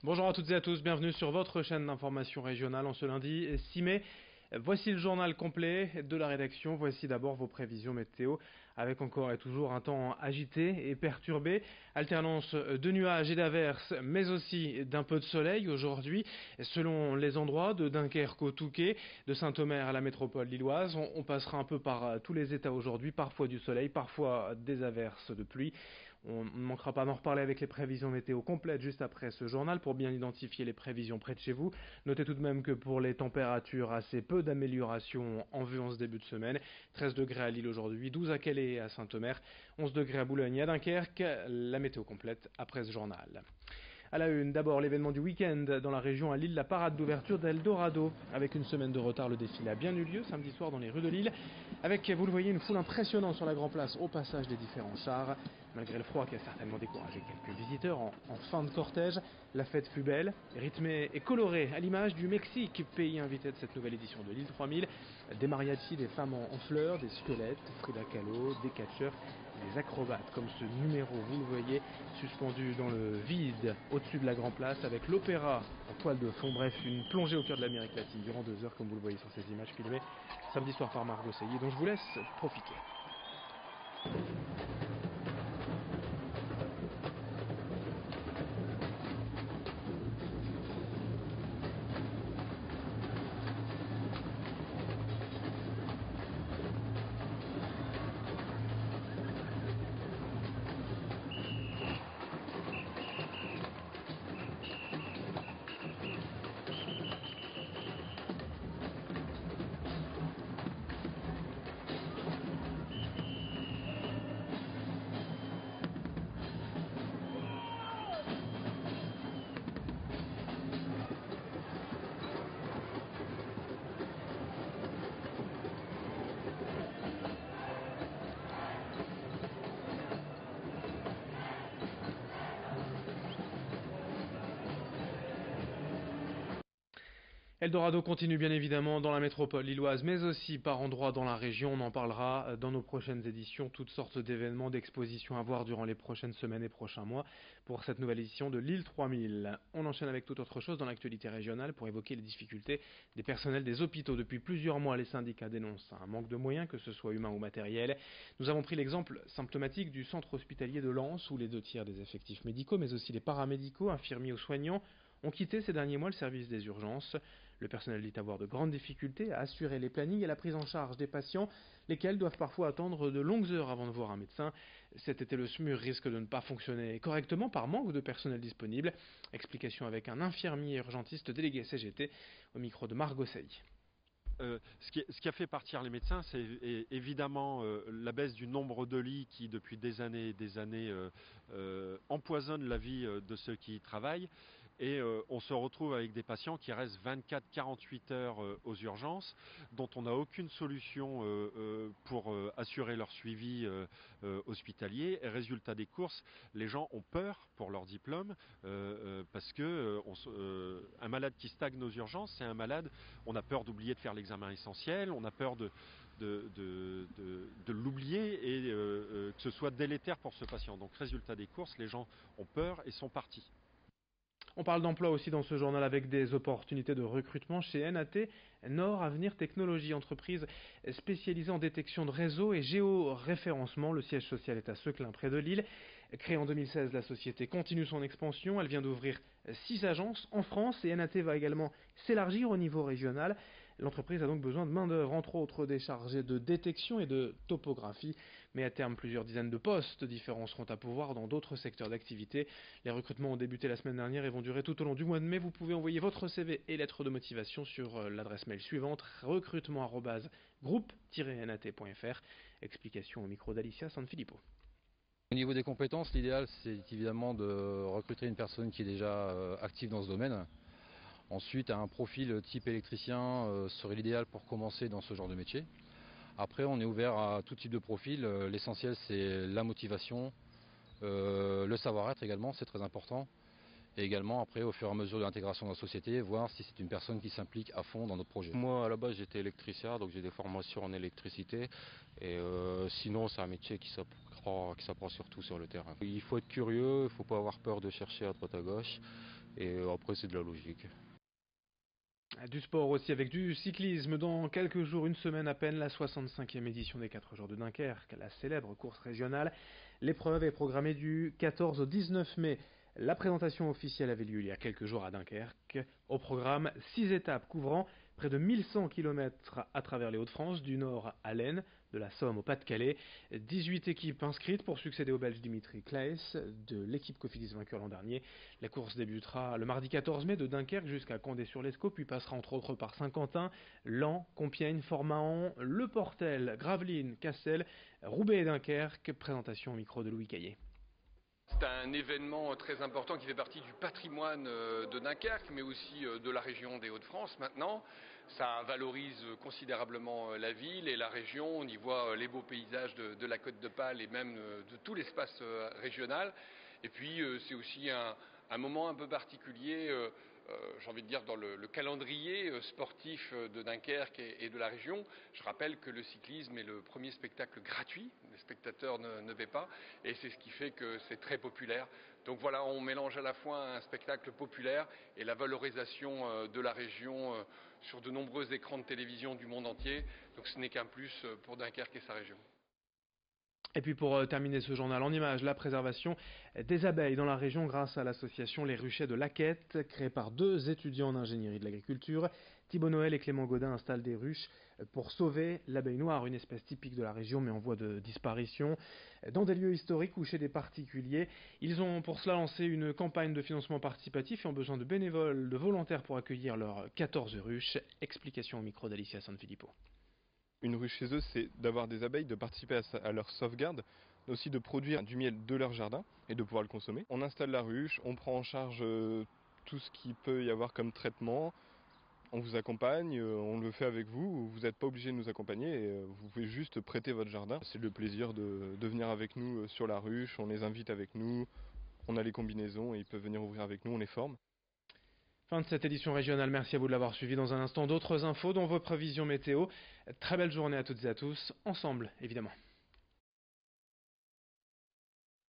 Bonjour à toutes et à tous, bienvenue sur votre chaîne d'information régionale en ce lundi 6 mai. Voici le journal complet de la rédaction. Voici d'abord vos prévisions météo avec encore et toujours un temps agité et perturbé. Alternance de nuages et d'averses, mais aussi d'un peu de soleil aujourd'hui. Selon les endroits, de Dunkerque au Touquet, de Saint-Omer à la métropole lilloise, on passera un peu par tous les états aujourd'hui. Parfois du soleil, parfois des averses de pluie. On ne manquera pas d'en reparler avec les prévisions météo complètes juste après ce journal pour bien identifier les prévisions près de chez vous. Notez tout de même que pour les températures, assez peu d'amélioration en vue en ce début de semaine. 13 degrés à Lille aujourd'hui, 12 à Calais et à Saint-Omer, 11 degrés à Boulogne et à Dunkerque. La météo complète après ce journal. À la une, d'abord l'événement du week-end dans la région à Lille, la parade d'ouverture d'Eldorado. Avec une semaine de retard, le défilé a bien eu lieu samedi soir dans les rues de Lille, avec, vous le voyez, une foule impressionnante sur la Grand Place au passage des différents chars. Malgré le froid qui a certainement découragé quelques visiteurs en fin de cortège, la fête fut belle, rythmée et colorée, à l'image du Mexique, pays invité de cette nouvelle édition de Lille 3000. Des mariachis, des femmes en fleurs, des squelettes, Frida Kahlo, des catcheurs, des acrobates, comme ce numéro, vous le voyez, suspendu dans le vide au-dessus de la Grand Place, avec l'opéra en toile de fond. Bref, une plongée au cœur de l'Amérique latine durant 2 heures, comme vous le voyez sur ces images filmées samedi soir par Margot Seilly, dont je vous laisse profiter. Eldorado continue bien évidemment dans la métropole lilloise, mais aussi par endroits dans la région. On en parlera dans nos prochaines éditions. Toutes sortes d'événements, d'expositions à voir durant les prochaines semaines et prochains mois pour cette nouvelle édition de Lille 3000. On enchaîne avec toute autre chose dans l'actualité régionale pour évoquer les difficultés des personnels des hôpitaux. Depuis plusieurs mois, les syndicats dénoncent un manque de moyens, que ce soit humain ou matériel. Nous avons pris l'exemple symptomatique du centre hospitalier de Lens, où les 2 tiers des effectifs médicaux, mais aussi les paramédicaux, infirmiers ou soignants, ont quitté ces derniers mois le service des urgences. Le personnel dit avoir de grandes difficultés à assurer les plannings et la prise en charge des patients, lesquels doivent parfois attendre de longues heures avant de voir un médecin. Cet été, le SMUR risque de ne pas fonctionner correctement par manque de personnel disponible. Explication avec un infirmier urgentiste délégué CGT au micro de Margot Seilly. Ce qui a fait partir les médecins, c'est évidemment la baisse du nombre de lits qui, depuis des années et des années, empoisonne la vie de ceux qui y travaillent. Et on se retrouve avec des patients qui restent 24-48 heures aux urgences, dont on n'a aucune solution pour assurer leur suivi hospitalier. Et résultat des courses, les gens ont peur pour leur diplôme parce que un malade qui stagne aux urgences, c'est un malade, on a peur d'oublier de faire l'examen essentiel, on a peur de l'oublier et que ce soit délétère pour ce patient. Donc résultat des courses, les gens ont peur et sont partis. On parle d'emploi aussi dans ce journal avec des opportunités de recrutement chez NAT, Nord Avenir Technologie, entreprise spécialisée en détection de réseaux et géoréférencement. Le siège social est à Seclin, près de Lille. Créée en 2016, la société continue son expansion. Elle vient d'ouvrir 6 agences en France et NAT va également s'élargir au niveau régional. L'entreprise a donc besoin de main-d'œuvre, entre autres des chargés de détection et de topographie. Mais à terme, plusieurs dizaines de postes différents seront à pourvoir dans d'autres secteurs d'activité. Les recrutements ont débuté la semaine dernière et vont durer tout au long du mois de mai. Vous pouvez envoyer votre CV et lettre de motivation sur l'adresse mail suivante, recrutement@groupe-nat.fr. Explication au micro d'Alicia Sanfilippo. Au niveau des compétences, l'idéal c'est évidemment de recruter une personne qui est déjà active dans ce domaine. Ensuite, un profil type électricien serait l'idéal pour commencer dans ce genre de métier. Après, on est ouvert à tout type de profil. L'essentiel, c'est la motivation, le savoir-être également, c'est très important. Et également, après, au fur et à mesure de l'intégration dans la société, voir si c'est une personne qui s'implique à fond dans notre projet. Moi, à la base, j'étais électricien, donc j'ai des formations en électricité. Et sinon, c'est un métier qui s'apprend surtout sur le terrain. Il faut être curieux, il ne faut pas avoir peur de chercher à droite à gauche. Et après, c'est de la logique. Du sport aussi avec du cyclisme. Dans quelques jours, une semaine à peine, la 65e édition des 4 jours de Dunkerque, la célèbre course régionale. L'épreuve est programmée du 14 au 19 mai. La présentation officielle avait lieu il y a quelques jours à Dunkerque. Au programme, 6 étapes couvrant près de 1100 km à travers les Hauts-de-France, du Nord à l'Aisne, de la Somme au Pas-de-Calais. 18 équipes inscrites pour succéder au Belge Dimitri Claes de l'équipe Cofidis vainqueur l'an dernier. La course débutera le mardi 14 mai de Dunkerque jusqu'à Condé-sur-l'Escaut, puis passera entre autres par Saint-Quentin, Laon, Compiègne, Fort-Mahon, Le Portel, Gravelines, Cassel, Roubaix et Dunkerque. Présentation au micro de Louis Caillé. C'est un événement très important qui fait partie du patrimoine de Dunkerque, mais aussi de la région des Hauts-de-France maintenant. Ça valorise considérablement la ville et la région. On y voit les beaux paysages de la Côte d'Opale et même de tout l'espace régional. Et puis c'est aussi un moment un peu particulier, j'ai envie de dire, dans le calendrier sportif de Dunkerque et de la région. Je rappelle que le cyclisme est le premier spectacle gratuit, les spectateurs ne paient pas, et c'est ce qui fait que c'est très populaire. Donc voilà, on mélange à la fois un spectacle populaire et la valorisation de la région sur de nombreux écrans de télévision du monde entier. Donc ce n'est qu'un plus pour Dunkerque et sa région. Et puis pour terminer ce journal en images, la préservation des abeilles dans la région grâce à l'association Les Ruchets de Laquette, créée par 2 étudiants en ingénierie de l'agriculture. Thibaut Noël et Clément Godin installent des ruches pour sauver l'abeille noire, une espèce typique de la région mais en voie de disparition, dans des lieux historiques ou chez des particuliers. Ils ont pour cela lancé une campagne de financement participatif et ont besoin de bénévoles, de volontaires pour accueillir leurs 14 ruches. Explication au micro d'Alicia Sanfilippo. Une ruche chez eux, c'est d'avoir des abeilles, de participer à leur sauvegarde, mais aussi de produire du miel de leur jardin et de pouvoir le consommer. On installe la ruche, on prend en charge tout ce qu'il peut y avoir comme traitement, on vous accompagne, on le fait avec vous, vous n'êtes pas obligé de nous accompagner, et vous pouvez juste prêter votre jardin. C'est le plaisir de venir avec nous sur la ruche, on les invite avec nous, on a les combinaisons et ils peuvent venir ouvrir avec nous, on les forme. Fin de cette édition régionale, merci à vous de l'avoir suivi. Dans un instant, d'autres infos, dont vos prévisions météo. Très belle journée à toutes et à tous, ensemble évidemment.